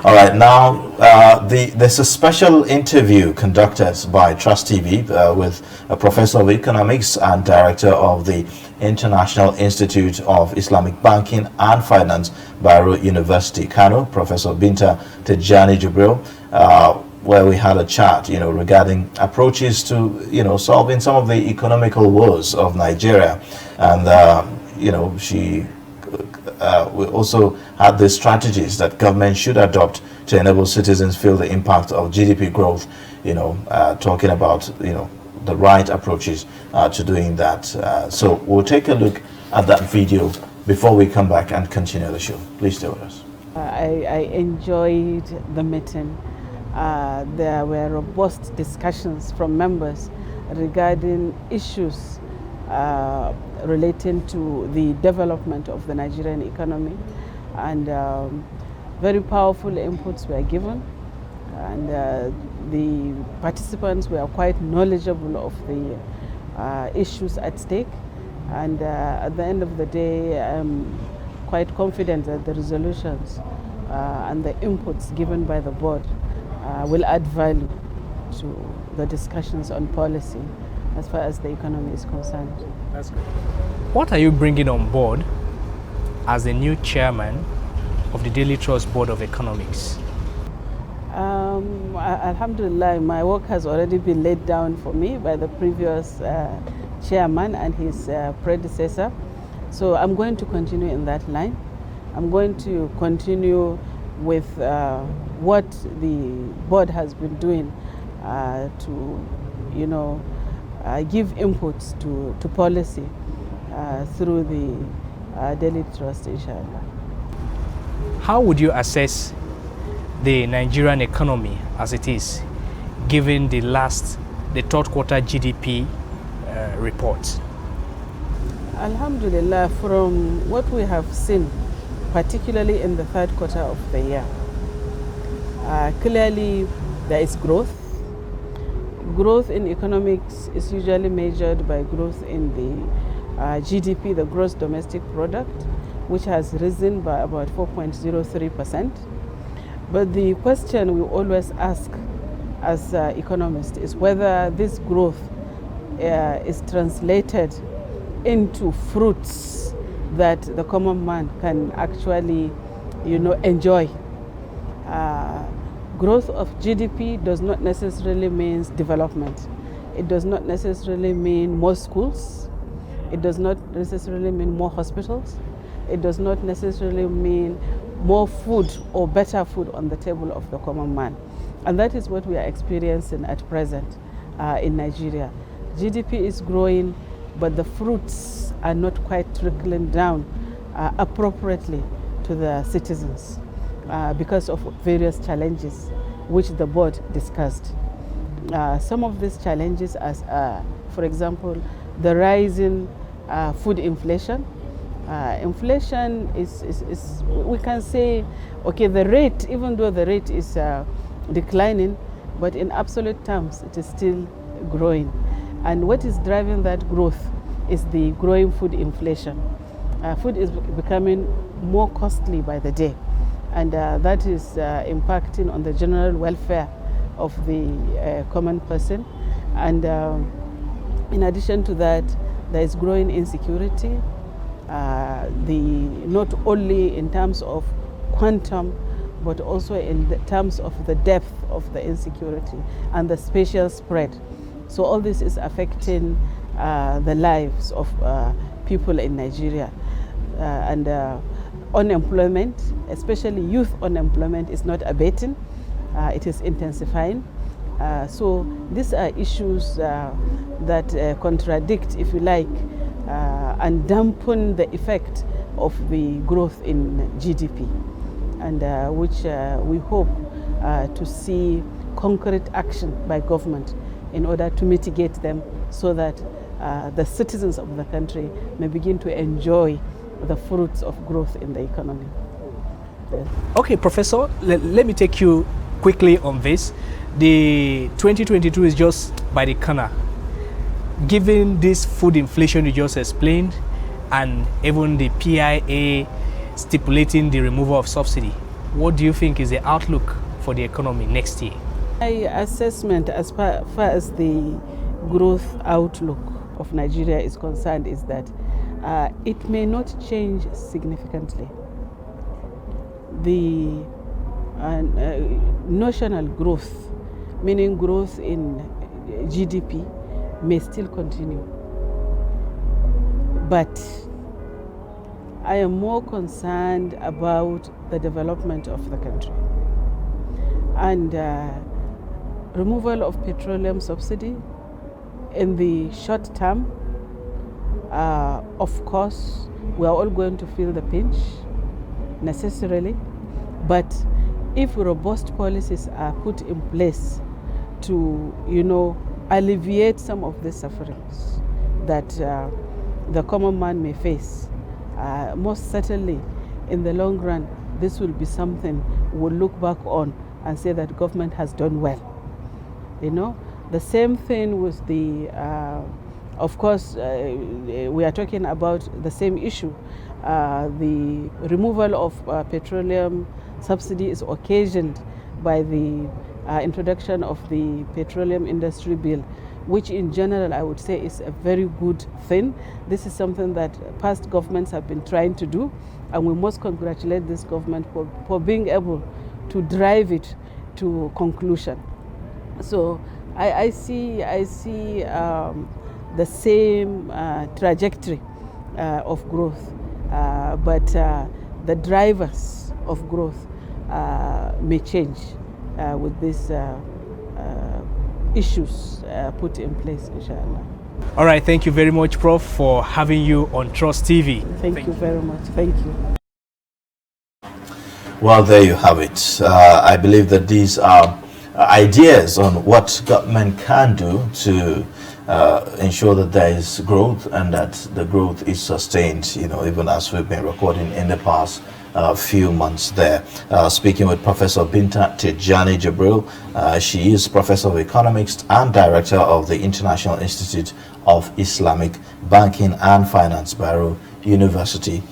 All right, now there's a special interview conducted by TrustTV with a professor of economics and director of the International Institute of Islamic Banking and Finance, Bayero University, Kano, Professor Binta Tijani where we had a chat, regarding approaches to, solving some of the economical woes of Nigeria, and she. We also had the strategies that government should adopt to enable citizens feel the impact of GDP growth, talking about, the right approaches to doing that. So we'll take a look at that video before we come back and continue the show. Please stay with us. I enjoyed the meeting. There were robust discussions from members regarding issues relating to the development of the Nigerian economy, and very powerful inputs were given, and the participants were quite knowledgeable of the issues at stake, and at the end of the day I'm quite confident that the resolutions and the inputs given by the board will add value to the discussions on policy as far as the economy is concerned. That's good. What are you bringing on board as the new chairman of the Daily Trust Board of Economics? Alhamdulillah, my work has already been laid down for me by the previous chairman and his predecessor. So I'm going to continue in that line. I'm going to continue with what the board has been doing to, give inputs to policy through the Daily Trust, inshallah. How would you assess the Nigerian economy as it is, given the third quarter GDP report? Alhamdulillah, from what we have seen, particularly in the third quarter of the year, clearly there is growth. Growth in economics is usually measured by growth in the GDP, the gross domestic product, which has risen by about 4.03%. But the question we always ask as economists is whether this growth is translated into fruits that the common man can actually, enjoy. Growth of GDP does not necessarily mean development. It does not necessarily mean more schools. It does not necessarily mean more hospitals. It does not necessarily mean more food or better food on the table of the common man. And that is what we are experiencing at present in Nigeria. GDP is growing, but the fruits are not quite trickling down appropriately to the citizens because of various challenges which the board discussed. Some of these challenges are, for example, the rising food inflation. Inflation is, we can say, okay, the rate, even though the rate is declining, but in absolute terms, it is still growing. And what is driving that growth is the growing food inflation. Food is becoming more costly by the day, and that is impacting on the general welfare of the common person. And in addition to that, there is growing insecurity, not only in terms of quantum, but also in the terms of the depth of the insecurity and the spatial spread. So all this is affecting the lives of people in Nigeria. And unemployment, especially youth unemployment, is not abating. It is intensifying. So these are issues that contradict, if you like, and dampen the effect of the growth in GDP, and which we hope to see concrete action by government in order to mitigate them, so that the citizens of the country may begin to enjoy the fruits of growth in the economy. Yes. Okay, Professor, let me take you quickly on this. The 2022 is just by the corner. Given this food inflation you just explained, and even the PIA stipulating the removal of subsidy, what do you think is the outlook for the economy next year? My assessment as far as the growth outlook of Nigeria is concerned is that it may not change significantly. The notional growth, meaning growth in GDP, may still continue. But I am more concerned about the development of the country. And removal of petroleum subsidy in the short term, of course, we are all going to feel the pinch necessarily, but if robust policies are put in place to, alleviate some of the sufferings that the common man may face, most certainly in the long run, this will be something we'll look back on and say that government has done well. The same thing with the, of course, we are talking about the same issue. The removal of petroleum subsidy is occasioned by the introduction of the petroleum industry bill, which in general I would say is a very good thing. This is something that past governments have been trying to do, and we must congratulate this government for being able to drive it to conclusion. So I see the same trajectory of growth, but the drivers of growth may change with these issues put in place, inshallah. All right, thank you very much, Prof, for having you on Trust TV. Thank you very much. Thank you. Well, there you have it. I believe that these are ideas on what government can do to ensure that there is growth and that the growth is sustained, even as we've been recording in the past few months there. Speaking with Professor Binta Tijani Jibril, she is Professor of Economics and Director of the International Institute of Islamic Banking and Finance, University